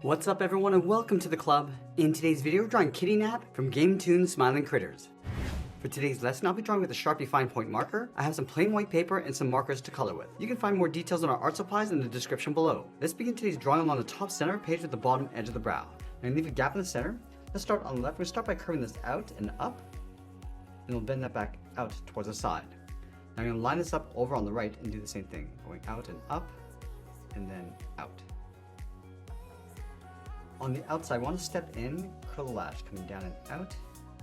What's up everyone and welcome to the club. In today's video we're drawing KittyNap from Gametoon Smiling Critters. For today's lesson I'll be drawing with a Sharpie fine point marker. I have some plain white paper and some markers to color with. You can find more details on our art supplies in the description below. Let's begin today's drawing along the top center page with the bottom edge of the brow. Now leave a gap in the center. Let's start on the left. We'll start by curving this out and up, and we'll bend that back out towards the side. Now I'm going to line this up over on the right and do the same thing, going out and up and then out. On the outside, I want to step in, curl the lash, coming down and out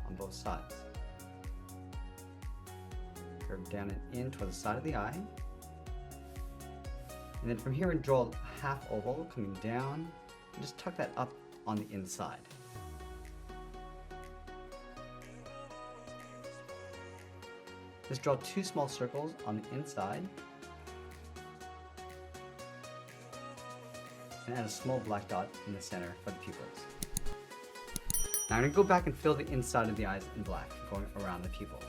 on both sides. Curve down and in toward the side of the eye. And then from here, and draw a half oval coming down, and just tuck that up on the inside. Just draw two small circles on the inside. And add a small black dot in the center for the pupils. Now I'm going to go back and fill the inside of the eyes in black, going around the pupils.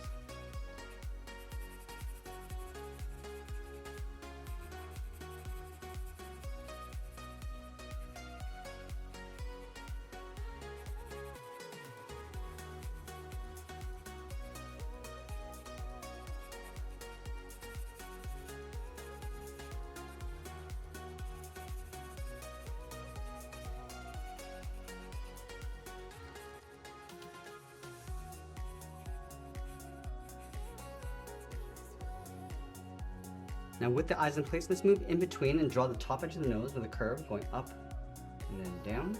Now with the eyes in place, let's move in between and draw the top edge of the nose with a curve going up and then down.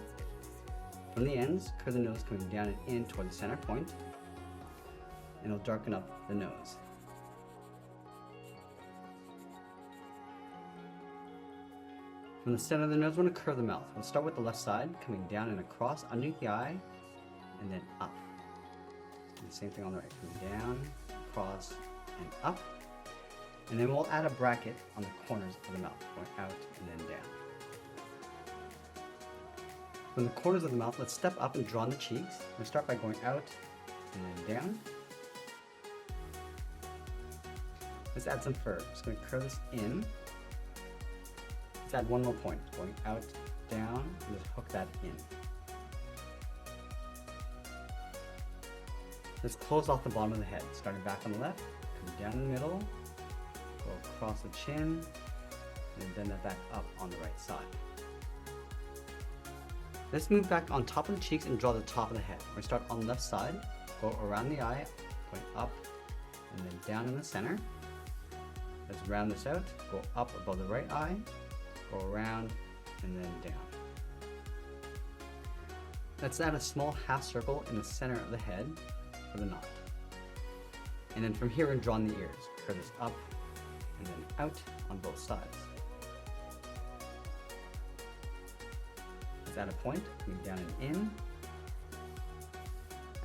From the ends, curve the nose coming down and in toward the center point, and it'll darken up the nose. From the center of the nose, we're going to curve the mouth. We'll start with the left side, coming down and across underneath the eye, and then up. And the same thing on the right, coming down, across, and up. And then we'll add a bracket on the corners of the mouth, going out and then down. From the corners of the mouth, let's step up and draw on the cheeks. We'll start by going out and then down. Let's add some fur. Just going to curve this in. Let's add one more point, going out, down, and just hook that in. Let's close off the bottom of the head, starting back on the left, come down in the middle, go across the chin, and bend that back up on the right side. Let's move back on top of the cheeks and draw the top of the head. We're going to start on the left side, go around the eye, going up, and then down in the center. Let's round this out, go up above the right eye, go around, and then down. Let's add a small half circle in the center of the head for the knot. And then from here, we're going to draw on the ears. Curve this up, and then out on both sides. Let's add a point, coming down and in.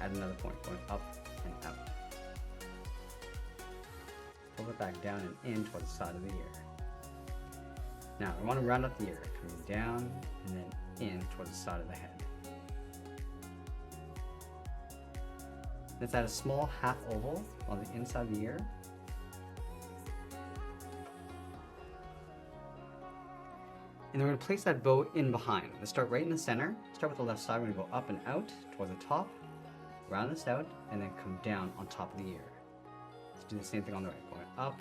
Add another point, going up and out. Pull it back down and in towards the side of the ear. Now, we want to round up the ear, coming down and then in towards the side of the head. Let's add a small half oval on the inside of the ear. And then we're going to place that bow in behind. Let's start right in the center. Start with the left side. We're going to go up and out towards the top, round this out, and then come down on top of the ear. Let's do the same thing on the right, going up,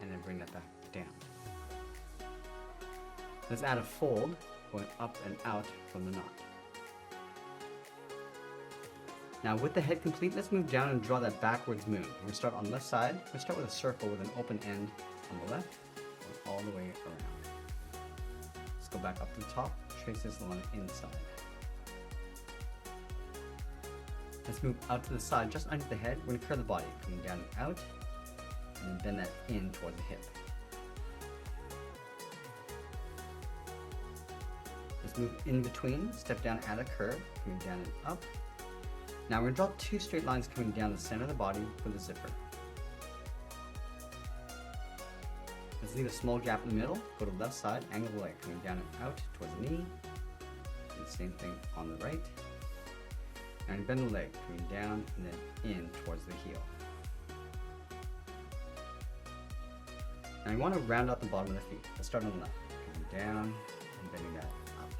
and then bring that back down. Let's add a fold, going up and out from the knot. Now with the head complete, let's move down and draw that backwards moon. We're going to start on the left side. We're going to start with a circle with an open end on the left, going all the way around. Let's go back up to the top, trace this along the inside. Let's move out to the side, just underneath the head. We're going to curve the body, coming down and out, and then bend that in towards the hip. Let's move in between, step down, add a curve, coming down and up. Now we're going to draw two straight lines coming down the center of the body for the zipper. Let's leave a small gap in the middle, go to the left side, angle the leg, coming down and out towards the knee. Do the same thing on the right. And bend the leg, coming down and then in towards the heel. Now you want to round out the bottom of the feet. Let's start on the left, coming down and bending that up.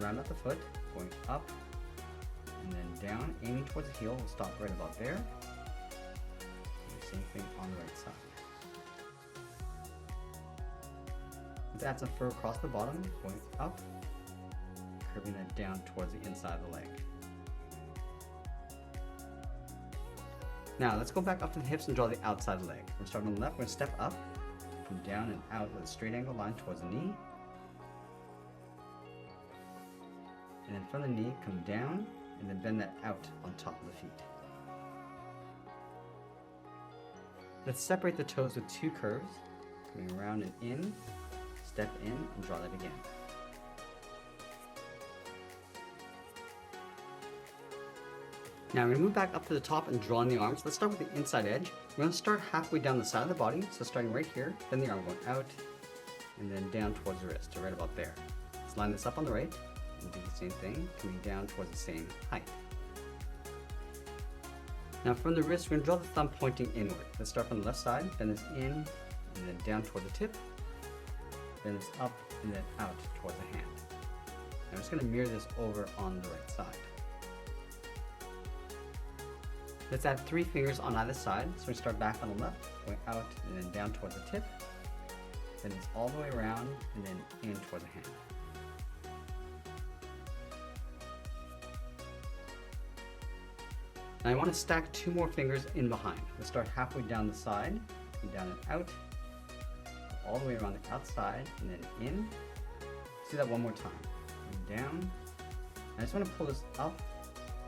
Let's round out the foot, going up and then down, aiming towards the heel. We'll stop right about there. And the same thing on the right side. Let's add some fur across the bottom, going up, curving that down towards the inside of the leg. Now let's go back up to the hips and draw the outside of the leg. We're going to start on the left, we're going to step up, come down and out with a straight angle line towards the knee. And then from the knee, come down and then bend that out on top of the feet. Let's separate the toes with two curves, coming around and in, step in and draw that again. Now we're going to move back up to the top and draw in the arms. Let's start with the inside edge. We're going to start halfway down the side of the body, so starting right here, then the arm going out, and then down towards the wrist, so right about there. Let's line this up on the right, and do the same thing, coming down towards the same height. Now from the wrist, we're going to draw the thumb pointing inward. Let's start from the left side, bend this in, and then down toward the tip, then this up, and then out towards the hand. Now I'm just going to mirror this over on the right side. Let's add 3 fingers on either side. So we start back on the left, going out and then down towards the tip. Then it's all the way around and then in toward the hand. Now I want to stack 2 more fingers in behind. Let's start halfway down the side, and down and out, all the way around the outside and then in. Let's do that one more time. And down. I just want to pull this up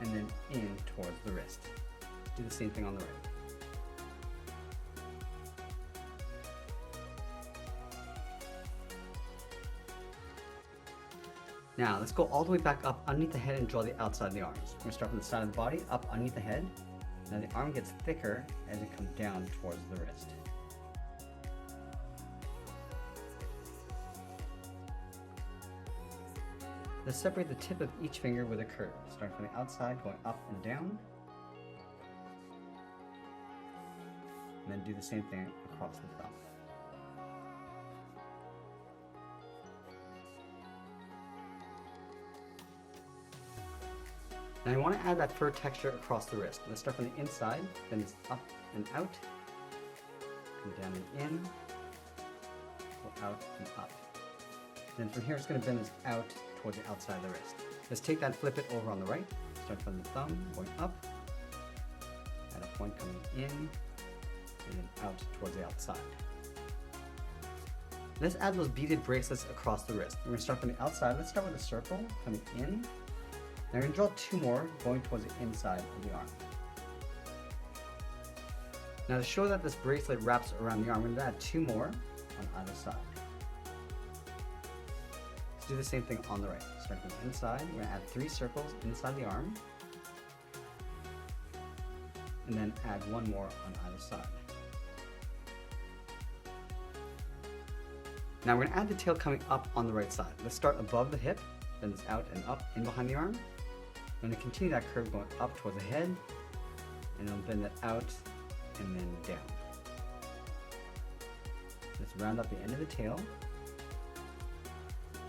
and then in towards the wrist. Do the same thing on the right. Now let's go all the way back up underneath the head and draw the outside of the arms. We're going to start from the side of the body, up underneath the head. Now the arm gets thicker as it comes down towards the wrist. Let's separate the tip of each finger with a curve, starting from the outside, going up and down. And then do the same thing across the thumb. Now I want to add that fur texture across the wrist. Let's start from the inside, then it's up and out, come down and in, go out and up. Then from here it's going to bend this out towards the outside of the wrist. Let's take that and flip it over on the right. Start from the thumb, going up, at a point coming in, and then out towards the outside. Let's add those beaded bracelets across the wrist. We're going to start from the outside. Let's start with a circle coming in. Now we're going to draw 2 more going towards the inside of the arm. Now to show that this bracelet wraps around the arm, we're going to add 2 more on either side. Let's do the same thing on the right. Start from the inside. We're going to add 3 circles inside the arm. And then add 1 more on either side. Now we're going to add the tail coming up on the right side. Let's start above the hip, then it's out and up in behind the arm. I'm going to continue that curve going up towards the head, and then bend that out and then down. Let's round up the end of the tail.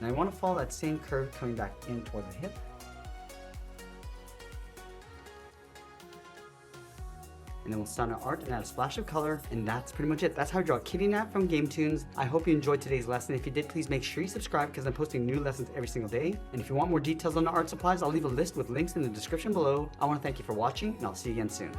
Now I want to follow that same curve coming back in towards the hip. And then we'll start our art and add a splash of color, and that's pretty much it. That's how I draw KittyNap from Gametoons. I hope you enjoyed today's lesson. If you did, please make sure you subscribe because I'm posting new lessons every single day. And if you want more details on the art supplies, I'll leave a list with links in the description below. I want to thank you for watching, and I'll see you again soon.